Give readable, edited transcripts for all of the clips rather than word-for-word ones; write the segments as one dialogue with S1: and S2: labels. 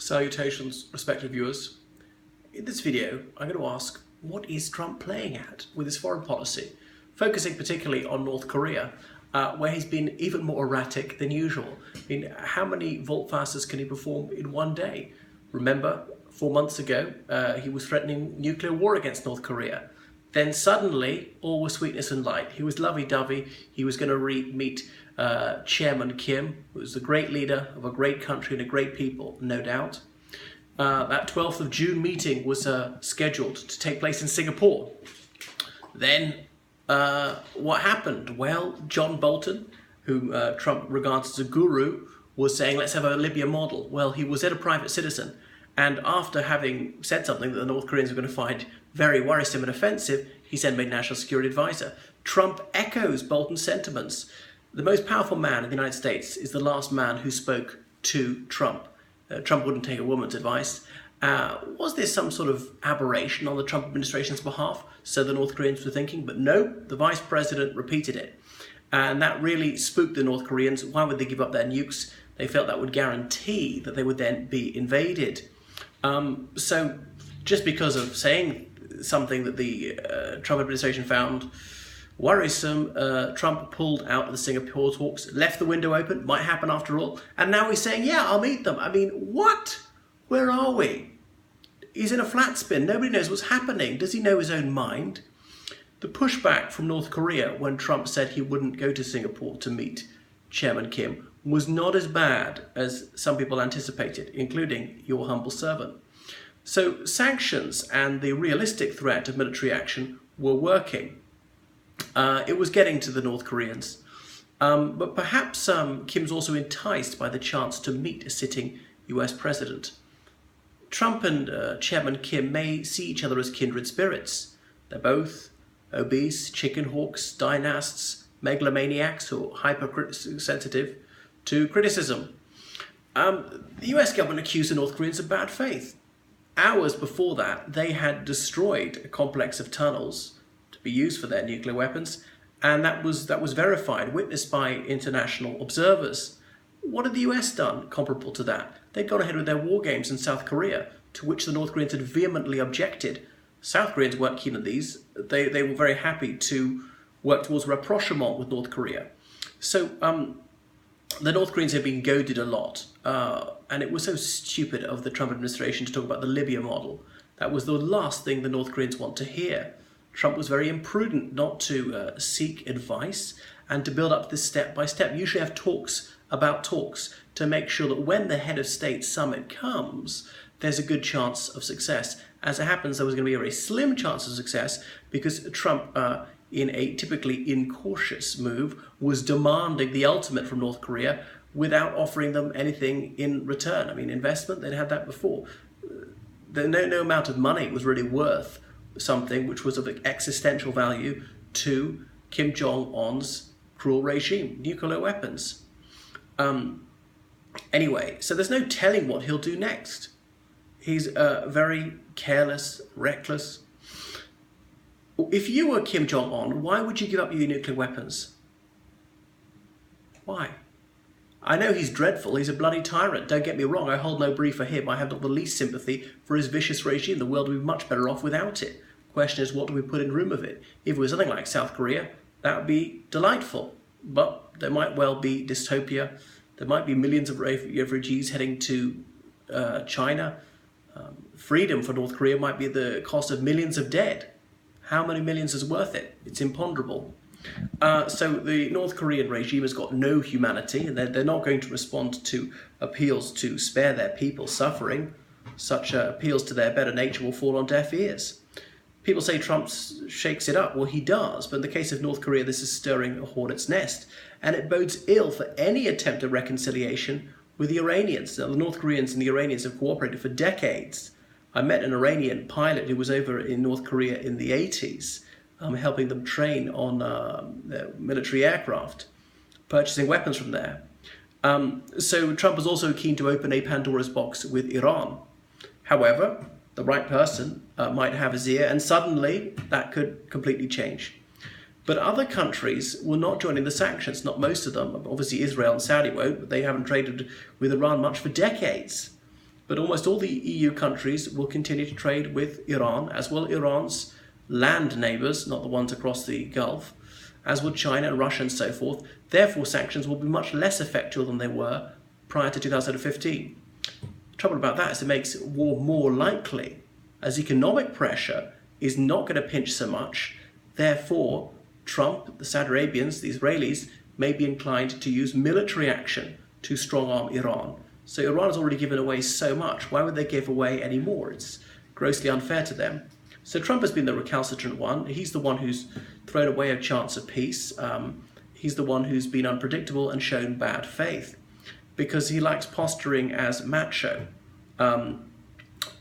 S1: Salutations, respected viewers. In this video, I'm going to ask, what is Trump playing at with his foreign policy? Focusing particularly on North Korea, where he's been even more erratic than usual. I mean, how many volte-fasces can he perform in one day? Remember, 4 months ago, he was threatening nuclear war against North Korea. Then suddenly, all was sweetness and light. He was lovey-dovey. He was going to meet Chairman Kim, who was the great leader of a great country and a great people, no doubt. That 12th of June meeting was scheduled to take place in Singapore. Then, what happened? Well, John Bolton, whom Trump regards as a guru, was saying, let's have a Libya model. Well, he was then a private citizen. And after having said something that the North Koreans were going to find very worrisome and offensive, he then made National Security Advisor. Trump echoes Bolton's sentiments. The most powerful man in the United States is the last man who spoke to Trump. Trump wouldn't take a woman's advice. Was this some sort of aberration on the Trump administration's behalf? So the North Koreans were thinking, but no, the vice president repeated it. And that really spooked the North Koreans. Why would they give up their nukes? They felt that would guarantee that they would then be invaded. So just because of saying something that the Trump administration found worrisome, Trump pulled out of the Singapore talks, left the window open, might happen after all, and now he's saying, yeah, I'll meet them. I mean, what? Where are we? He's in a flat spin. Nobody knows what's happening. Does he know his own mind? The pushback from North Korea when Trump said he wouldn't go to Singapore to meet Chairman Kim was not as bad as some people anticipated, including your humble servant. So sanctions and the realistic threat of military action were working. It was getting to the North Koreans. But perhaps Kim's also enticed by the chance to meet a sitting US president. Trump and Chairman Kim may see each other as kindred spirits. They're both obese, chicken hawks, dynasts, megalomaniacs, or hypersensitive to criticism. The US government accused the North Koreans of bad faith. Hours before that, they had destroyed a complex of tunnels to be used for their nuclear weapons, and that was verified, witnessed by international observers. What had the US done comparable to that? They'd gone ahead with their war games in South Korea, to which the North Koreans had vehemently objected. South Koreans weren't keen on these. They were very happy to work towards rapprochement with North Korea. So the North Koreans have been goaded a lot, and it was so stupid of the Trump administration to talk about the Libya model. That was the last thing the North Koreans want to hear. Trump was very imprudent not to seek advice and to build up this step by step. You usually have talks about talks to make sure that when the head of state summit comes, there's a good chance of success. As it happens, there was going to be a very slim chance of success because Trump, in a typically incautious move, was demanding the ultimate from North Korea without offering them anything in return. I mean, investment, they'd had that before. No amount of money was really worth something which was of existential value to Kim Jong Un's cruel regime, nuclear weapons. Anyway, so there's no telling what he'll do next. He's very careless, reckless. If you were Kim Jong Un, why would you give up your nuclear weapons? Why? I know he's dreadful, he's a bloody tyrant. Don't get me wrong, I hold no brief for him. I have not the least sympathy for his vicious regime. The world would be much better off without it. The question is, what do we put in room of it? If it was something like South Korea, that would be delightful. But there might well be dystopia. There might be millions of refugees heading to China. Freedom for North Korea might be at the cost of millions of dead. How many millions is worth it? It's imponderable. So the North Korean regime has got no humanity, and they're not going to respond to appeals to spare their people suffering. Such appeals to their better nature will fall on deaf ears. People say Trump shakes it up. Well, he does, but in the case of North Korea, this is stirring a hornet's nest, and it bodes ill for any attempt at reconciliation with the Iranians. Now, the North Koreans and the Iranians have cooperated for decades. I met an Iranian pilot who was over in North Korea in the 80s, helping them train on their military aircraft, purchasing weapons from there. So Trump was also keen to open a Pandora's box with Iran. However, the right person might have his ear, and suddenly that could completely change. But other countries were not joining the sanctions, not most of them. Obviously Israel and Saudi won't, but they haven't traded with Iran much for decades. but almost all the EU countries will continue to trade with Iran, as will Iran's land neighbours, not the ones across the Gulf, as would China, Russia and so forth. Therefore, sanctions will be much less effectual than they were prior to 2015. The trouble about that is it makes war more likely, as economic pressure is not going to pinch so much. Therefore, Trump, the Saudi Arabians, the Israelis, may be inclined to use military action to strong-arm Iran. So Iran has already given away so much. Why would they give away any more? It's grossly unfair to them. So Trump has been the recalcitrant one. He's the one who's thrown away a chance of peace. He's the one who's been unpredictable and shown bad faith because he likes posturing as macho.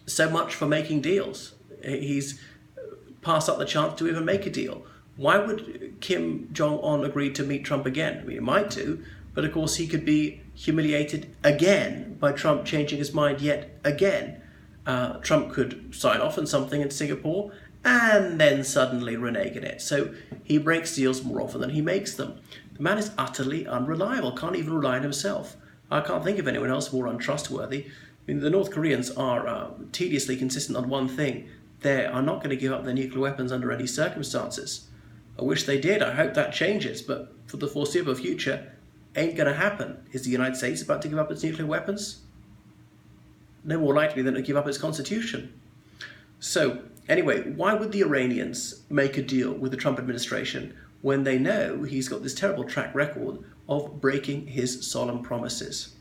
S1: So much for making deals. He's passed up the chance to even make a deal. Why would Kim Jong Un agree to meet Trump again? I mean, he might do, but of course he could be humiliated again by Trump changing his mind yet again. Trump could sign off on something in Singapore and then suddenly renege on it. So he breaks deals more often than he makes them. The man is utterly unreliable, can't even rely on himself. I can't think of anyone else more untrustworthy. I mean, the North Koreans are tediously consistent on one thing. They are not going to give up their nuclear weapons under any circumstances. I wish they did. I hope that changes. But for the foreseeable future, ain't going to happen. Is the United States about to give up its nuclear weapons? No more likely than to give up its constitution. So, anyway, why would the Iranians make a deal with the Trump administration when they know he's got this terrible track record of breaking his solemn promises?